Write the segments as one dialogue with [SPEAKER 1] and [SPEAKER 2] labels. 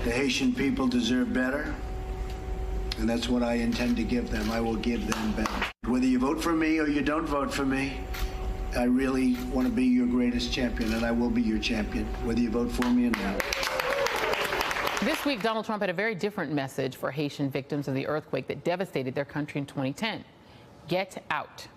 [SPEAKER 1] The Haitian people deserve better, and that's what I intend to give them. I will give them better. Whether you vote for me or you don't vote for me, I really want to be your greatest champion, and I will be your champion, whether you vote for me or not.
[SPEAKER 2] This week, Donald Trump had a very different message for Haitian victims of the earthquake that devastated their country in 2010. Get out.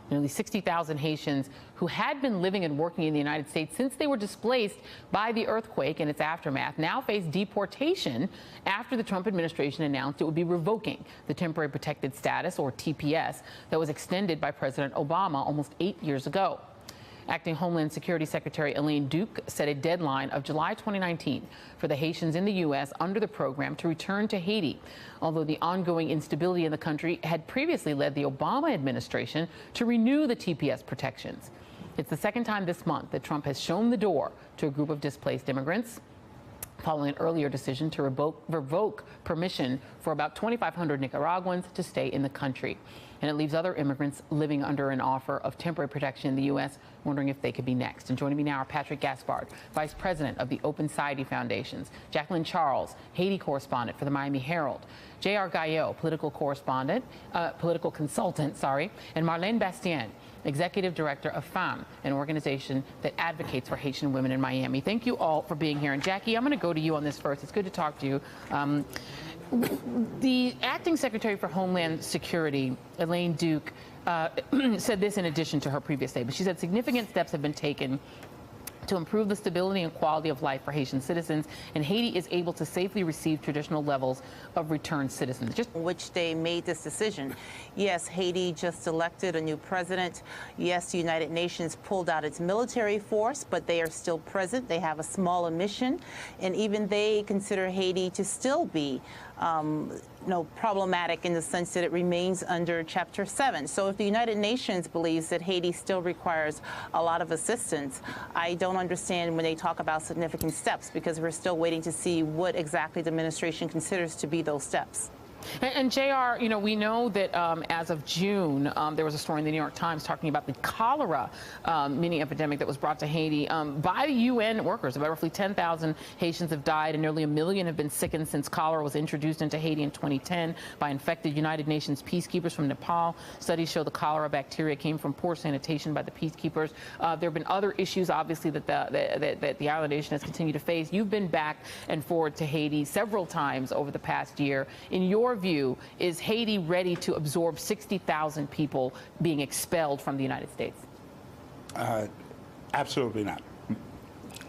[SPEAKER 2] Nearly 60,000 Haitians who had been living and working in the United States since they were displaced by the earthquake and its aftermath now face deportation after the Trump administration announced it would be revoking the temporary protected status, or TPS, that was extended by President Obama almost 8 years ago. Acting Homeland Security Secretary Elaine Duke set a deadline of July 2019 for the Haitians in the U.S. under the program to return to Haiti, although the ongoing instability in the country had previously led the Obama administration to renew the TPS protections. It's the second time this month that Trump has shown the door to a group of displaced immigrants, following an earlier decision to revoke permission for about 2,500 Nicaraguans to stay in the country. And it leaves other immigrants living under an offer of temporary protection in the U.S. wondering if they could be next. And joining me now are Patrick Gaspard, Vice President of the Open Society Foundations, Jacqueline Charles, Haiti correspondent for the Miami Herald, J.R. Guyot, political consultant, and Marlene Bastien, Executive Director of FAM, an organization that advocates for Haitian women in Miami. Thank you all for being here. And Jackie, I'm going to go to you on this first. It's good to talk to you. The Acting Secretary for Homeland Security, Elaine Duke, said this in addition to her previous statement. She said significant steps have been taken to improve the stability and quality of life for Haitian citizens, and Haiti is able to safely receive traditional levels of returned citizens.
[SPEAKER 3] Which they made this decision. Yes, Haiti just elected a new president. Yes, the United Nations pulled out its military force, but they are still present. They have a smaller mission, and even they consider Haiti to still be problematic in the sense that it remains under Chapter 7. So if the United Nations believes that Haiti still requires a lot of assistance, I don't understand when they talk about significant steps, because we're still waiting to see what exactly the administration considers to be those steps.
[SPEAKER 2] And JR, we know that as of June, there was a story in the New York Times talking about the cholera mini epidemic that was brought to Haiti by UN workers. About roughly 10,000 Haitians have died, and nearly 1 million have been sickened since cholera was introduced into Haiti in 2010 by infected United Nations peacekeepers from Nepal. Studies show the cholera bacteria came from poor sanitation by the peacekeepers. There have been other issues, obviously, that the island nation has continued to face. You've been back and forward to Haiti several times over the past year. In your view, is Haiti ready to absorb 60,000 people being expelled from the United States?
[SPEAKER 4] Absolutely not.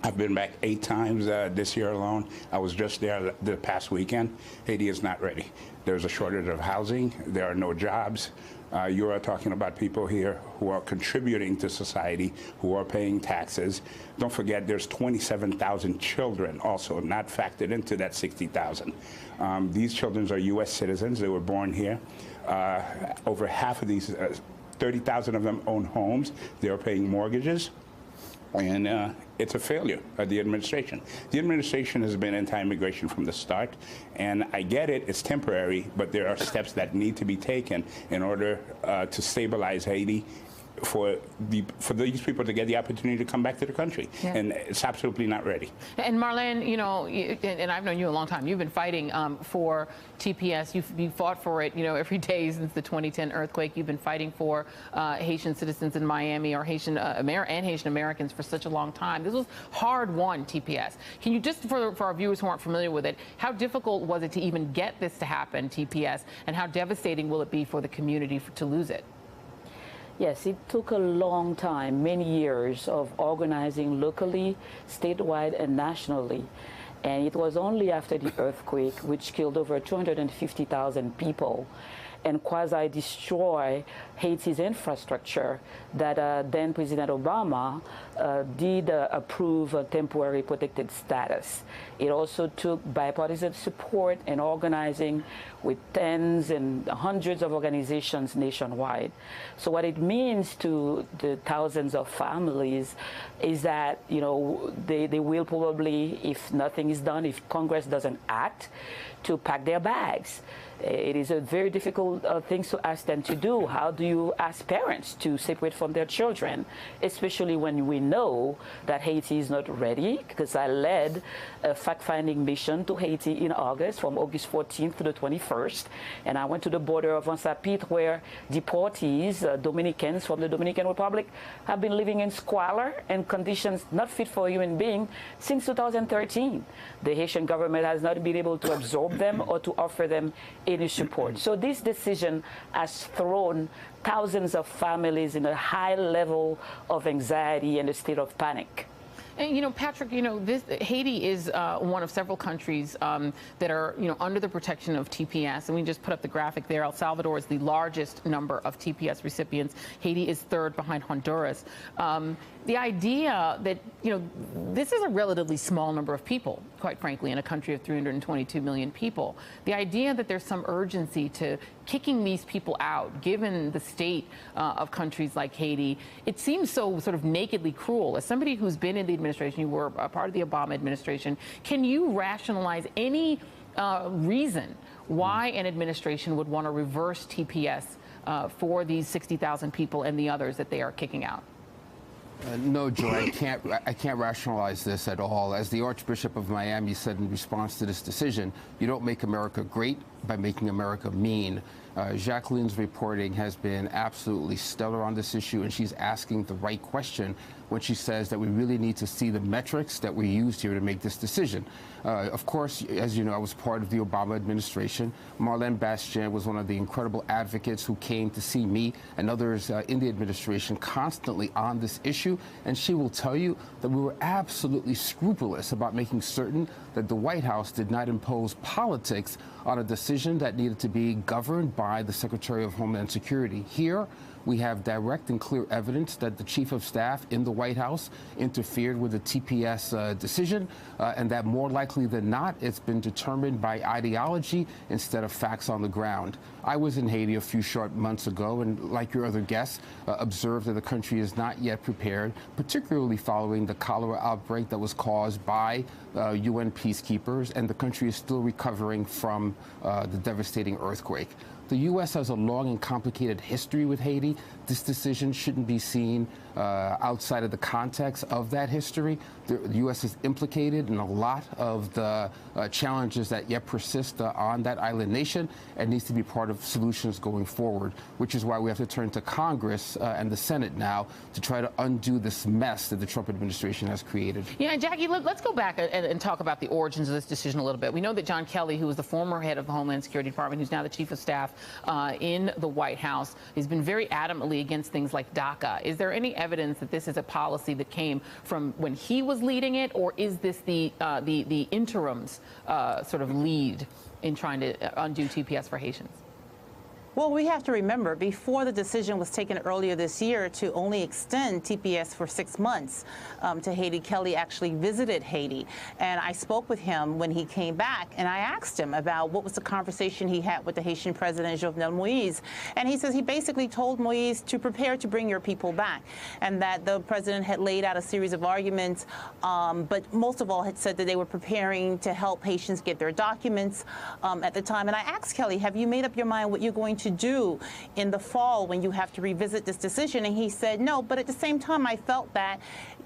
[SPEAKER 4] I've been back 8 times this year alone. I was just there the past weekend. Haiti is not ready. There's a shortage of housing. There are no jobs. You are talking about people here who are contributing to society, who are paying taxes. Don't forget, there's 27,000 children also not factored into that 60,000. These children are U.S. citizens. They were born here. Over half of these, 30,000 of them own homes. They are paying mortgages. And it's a failure of the administration. The administration has been anti-immigration from the start, and I get it, it's temporary, but there are steps that need to be taken in order to stabilize Haiti for these people to get the opportunity to come back to the country. Yeah. And it's absolutely not ready. And
[SPEAKER 2] Marlene, and I've known you a long time. You've been fighting for TPS. You've fought for it, every day since the 2010 earthquake. You've been fighting for Haitian citizens in Miami, or Haitian Americans for such a long time. This was hard-won TPS. Can you just, for our viewers who aren't familiar with it, how difficult was it to even get this to happen, TPS, and how devastating will it be for the community to lose it?
[SPEAKER 5] Yes, it took a long time, many years of organizing locally, statewide, and nationally. And it was only after the earthquake, which killed over 250,000 people and quasi-destroy Haiti's infrastructure, that then President Obama did approve a temporary protected status. It also took bipartisan support and organizing with tens and hundreds of organizations nationwide. So what it means to the thousands of families is that, they will probably, if nothing is done, if Congress doesn't act, to pack their bags. It is a very difficult thing to ask them to do. How do you ask parents to separate from their children, especially when we know that Haiti is not ready? Because I led a fact-finding mission to Haiti in August, from August 14th to the 21st, and I went to the border of Ansapit, where deportees, Dominicans from the Dominican Republic, have been living in squalor and conditions not fit for a human being since 2013. The Haitian government has not been able to absorb them or to offer them any support. So this decision has thrown thousands of families in a high level of anxiety and a state of panic.
[SPEAKER 2] And, you know, Patrick, you know, Haiti is one of several countries that are, you know, under the protection of TPS. And we just put up the graphic there. El Salvador is the largest number of TPS recipients. Haiti is third behind Honduras. The idea that, you know, this is a relatively small number of people, quite frankly, in a country of 322 million people. The idea that there's some urgency to kicking these people out, given the state of countries like Haiti, it seems so sort of nakedly cruel. As somebody who's been in the administration, you were a part of the Obama administration, can you rationalize any reason why an administration would want to reverse TPS for these 60,000 people and the others that they are kicking out?
[SPEAKER 6] No, Joy, I can't rationalize this at all. As the Archbishop of Miami said in response to this decision, you don't make America great by making America mean. Jacqueline's reporting has been absolutely stellar on this issue, and she's asking the right question when she says that we really need to see the metrics that we used here to make this decision. Of course, as you know, I was part of the Obama administration. Marlene Bastien was one of the incredible advocates who came to see me and others in the administration constantly on this issue, and she will tell you that we were absolutely scrupulous about making certain that the White House did not impose politics on a decision that needed to be governed by the Secretary of Homeland Security. Here, we have direct and clear evidence that the Chief of Staff in the White House interfered with the TPS decision, and that more likely than not, it's been determined by ideology instead of facts on the ground. I was in Haiti a few short months ago, and like your other guests, observed that the country is not yet prepared, particularly following the cholera outbreak that was caused by UN peacekeepers, and the country is still recovering from the devastating earthquake. The U.S. has a long and complicated history with Haiti. This decision shouldn't be seen outside of the context of that history. The U.S. is implicated in a lot of the challenges that yet persist on that island nation and needs to be part of solutions going forward, which is why we have to turn to Congress and the Senate now to try to undo this mess that the Trump administration has created.
[SPEAKER 2] Yeah, Jackie, let's go back and talk about the origins of this decision a little bit. We know that John Kelly, who was the former head of the Homeland Security Department, who's now the Chief of Staff in the White House, has been very adamantly against things like DACA. Is there any evidence that this is a policy that came from when he was leading it, or is this the interim's sort of lead in trying to undo TPS for Haitians?
[SPEAKER 3] Well, we have to remember, before the decision was taken earlier this year to only extend TPS for 6 months to Haiti, Kelly actually visited Haiti. And I spoke with him when he came back, and I asked him about what was the conversation he had with the Haitian president, Jovenel Moïse. And he says he basically told Moïse to prepare to bring your people back, and that the president had laid out a series of arguments, but most of all had said that they were preparing to help Haitians get their documents at the time. And I asked Kelly, have you made up your mind what you're going to do in the fall when you have to revisit this decision? And he said no, but at the same time I felt that,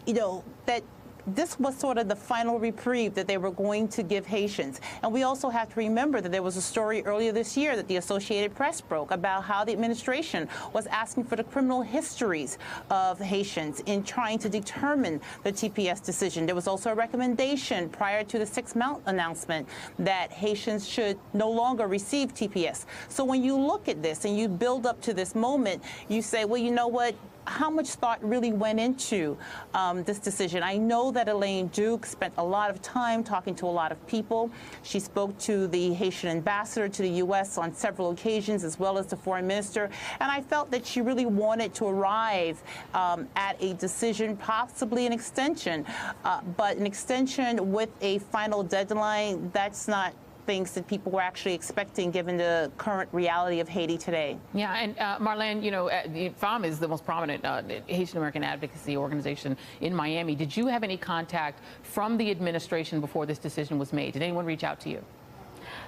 [SPEAKER 3] you know, that this was sort of the final reprieve that they were going to give Haitians. And we also have to remember that there was a story earlier this year that the Associated Press broke about how the administration was asking for the criminal histories of Haitians in trying to determine the TPS decision. There was also a recommendation prior to the 6-month announcement that Haitians should no longer receive TPS. So when you look at this and you build up to this moment, you say, well, you know what? How much thought really went into this decision? I know that Elaine Duke spent a lot of time talking to a lot of people. She spoke to the Haitian ambassador to the U.S. on several occasions, as well as the foreign minister. And I felt that she really wanted to arrive at a decision, possibly an extension. But an extension with a final deadline, that's not things that people were actually expecting given the current reality of Haiti today.
[SPEAKER 2] Yeah, and Marlene, you know, FAM is the most prominent Haitian-American advocacy organization in Miami. Did you have any contact from the administration before this decision was made? Did anyone reach out to you?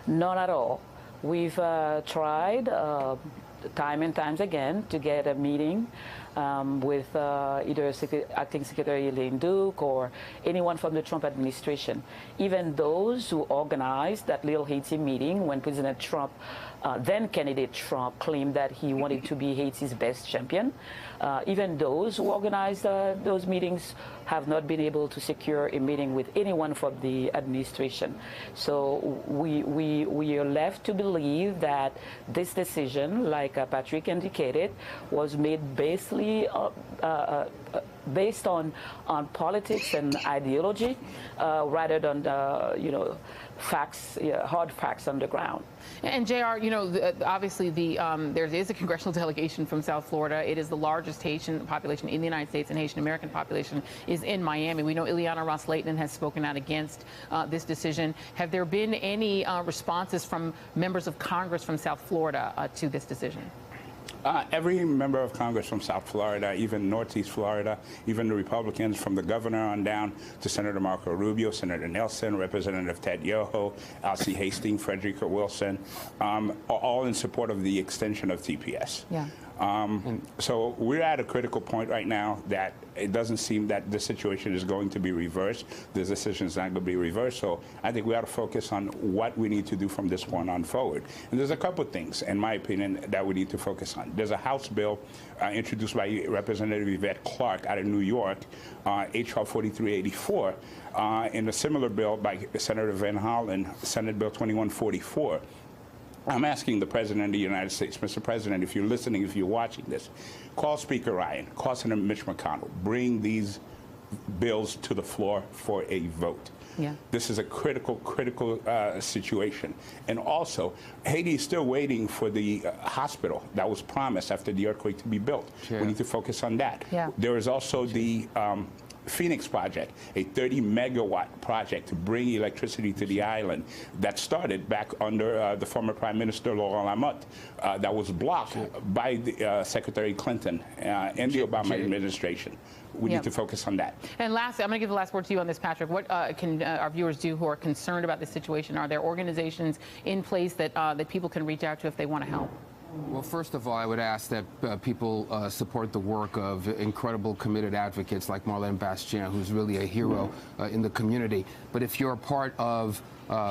[SPEAKER 5] None at all. We've tried time and times again to get a meeting with either Acting Secretary Elaine Duke or anyone from the Trump administration. Even those who organized that little Haiti meeting when President Trump, then candidate Trump, claimed that he wanted to be Haiti's best champion. Even those who organized those meetings have not been able to secure a meeting with anyone from the administration. So we are left to believe that this decision, like Patrick indicated, was made basically based on politics and ideology rather than facts, hard facts on the ground.
[SPEAKER 2] And JR, obviously there is a congressional delegation from South Florida. It is the largest Haitian population in the United States, and Haitian-American population is in Miami. We know Ileana Ros-Lehtinen has spoken out against this decision. Have there been any responses from members of Congress from South Florida to this decision?
[SPEAKER 4] Every member of Congress from South Florida, even Northeast Florida, even the Republicans from the governor on down to Senator Marco Rubio, Senator Nelson, Representative Ted Yoho, Alcee Hastings, Frederica Wilson, are all in support of the extension of TPS.
[SPEAKER 2] Yeah.
[SPEAKER 4] So we're at a critical point right now that it doesn't seem that the situation is going to be reversed. This decision is not going to be reversed. So I think we ought to focus on what we need to do from this point on forward. And there's a couple of things, in my opinion, that we need to focus on. There's a House bill introduced by Representative Yvette Clarke out of New York, H.R. 4384, and a similar bill by Senator Van Hollen, Senate Bill 2144. I'm asking the President of the United States, Mr. President, if you're listening, if you're watching this, call Speaker Ryan, call Senator Mitch McConnell, bring these bills to the floor for a vote.
[SPEAKER 2] Yeah.
[SPEAKER 4] This is a critical situation. And also, Haiti is still waiting for the hospital that was promised after the earthquake to be built.
[SPEAKER 6] Sure.
[SPEAKER 4] We need to focus on that.
[SPEAKER 2] Yeah.
[SPEAKER 4] There is also the Phoenix project, a 30-megawatt project to bring electricity to the island that started back under the former Prime Minister Laurent Lamotte, that was blocked by the, Secretary Clinton and the Obama administration. We need to focus on that.
[SPEAKER 2] And lastly, I'm going to give the last word to you on this, Patrick. What can our viewers do who are concerned about this situation? Are there organizations in place that that people can reach out to if they want to help?
[SPEAKER 6] Well, first of all, I would ask that people support the work of incredible committed advocates like Marlene Bastien, who's really a hero in the community. But if you're a part of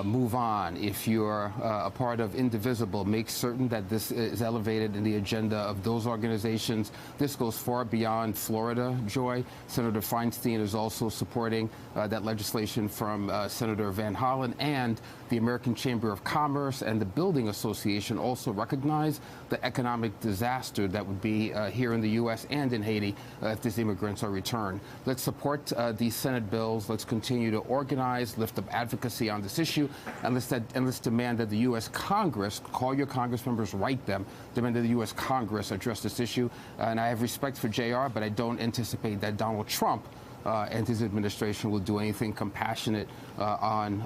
[SPEAKER 6] Move On, if you're a part of Indivisible, make certain that this is elevated in the agenda of those organizations. This goes far beyond Florida, Joy. Senator Feinstein is also supporting that legislation from Senator Van Hollen, and the American Chamber of Commerce and the Building Association also recognize the economic disaster that would be here in the U.S. and in Haiti if these immigrants are returned. Let's support these Senate bills. Let's continue to organize, lift up advocacy on this issue, and let's demand that the U.S. Congress, call your Congress members, write them, demand that the U.S. Congress address this issue. And I have respect for JR, but I don't anticipate that Donald Trump and his administration will do anything compassionate on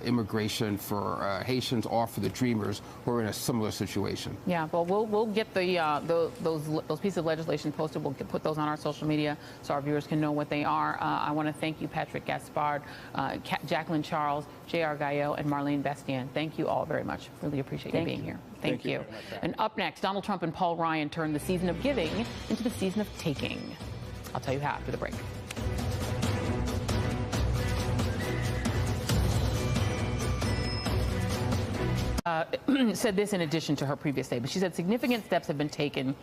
[SPEAKER 6] immigration for Haitians or for the Dreamers who are in a similar situation.
[SPEAKER 2] Yeah, well, we'll get those pieces of legislation posted. We'll put those on our social media so our viewers can know what they are. I want to thank you, Patrick Gaspard, Jacqueline Charles, J.R. Gaillot, and Marlene Bastien. Thank you all very much. Really appreciate you being here. Thank you. And up next, Donald Trump and Paul Ryan turn the season of giving into the season of taking. I'll tell you how after the break. Said this in addition to her previous statement. She said significant steps have been taken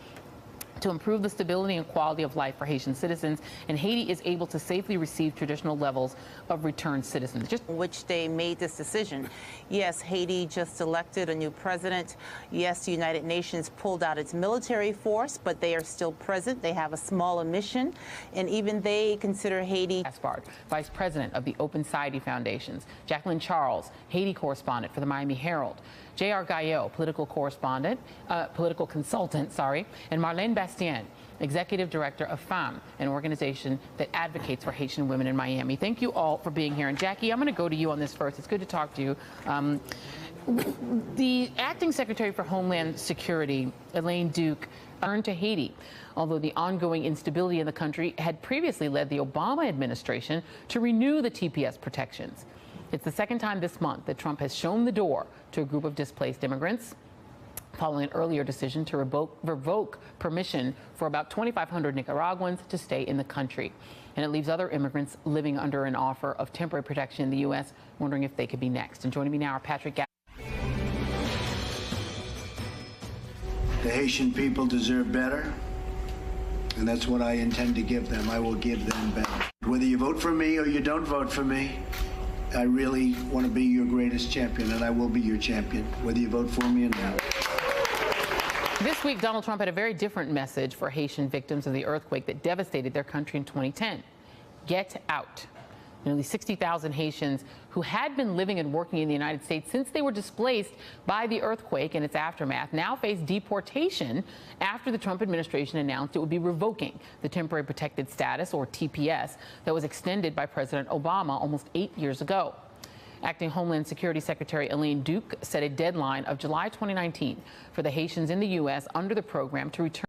[SPEAKER 2] to improve the stability and quality of life for Haitian citizens, and Haiti is able to safely receive traditional levels of returned citizens.
[SPEAKER 3] Which they made this decision. Yes, Haiti just elected a new president. Yes, the United Nations pulled out its military force, but they are still present. They have a smaller mission, and even they consider Haiti.
[SPEAKER 2] Gaspard, Vice President of the Open Society Foundations. Jacqueline Charles, Haiti correspondent for the Miami Herald. J.R. Gaillot, political consultant, and Marlene Bastien, Executive Director of FAM, an organization that advocates for Haitian women in Miami. Thank you all for being here. And Jackie, I'm going to go to you on this first. It's good to talk to you. The Acting Secretary for Homeland Security, Elaine Duke, returned to Haiti, although the ongoing instability in the country had previously led the Obama administration to renew the TPS protections. It's the second time this month that Trump has shown the door to a group of displaced immigrants. following an earlier decision to revoke permission for about 2,500 Nicaraguans to stay in the country. And it leaves other immigrants living under an offer of temporary protection in the U.S. wondering if they could be next. And joining me now are Patrick.
[SPEAKER 1] The Haitian people deserve better, and that's what I intend to give them. I will give them better. Whether you vote for me or you don't vote for me, I really want to be your greatest champion, and I will be your champion, whether you vote for me or not.
[SPEAKER 2] This week, Donald Trump had a very different message for Haitian victims of the earthquake that devastated their country in 2010. Get out. Nearly 60,000 Haitians who had been living and working in the United States since they were displaced by the earthquake and its aftermath now face deportation after the Trump administration announced it would be revoking the temporary protected status, or TPS, that was extended by President Obama almost 8 years ago. Acting Homeland Security Secretary Elaine Duke set a deadline of July 2019 for the Haitians in the U.S. under the program to return